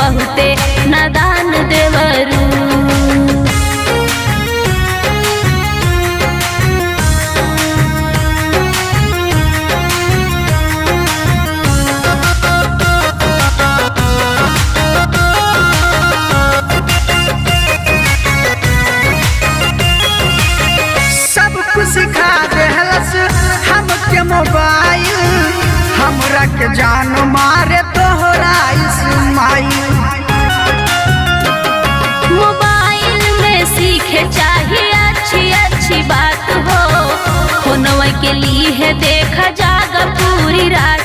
बहुते नादान देवरू। सिखा देहलस हमके मोबाइल, हमरा के जान मारे तोहरा इस्माइल। मोबाइल में सीखे चाहिए अच्छी अच्छी बात हो, फोनवा के लिए देखा जागा पूरी रात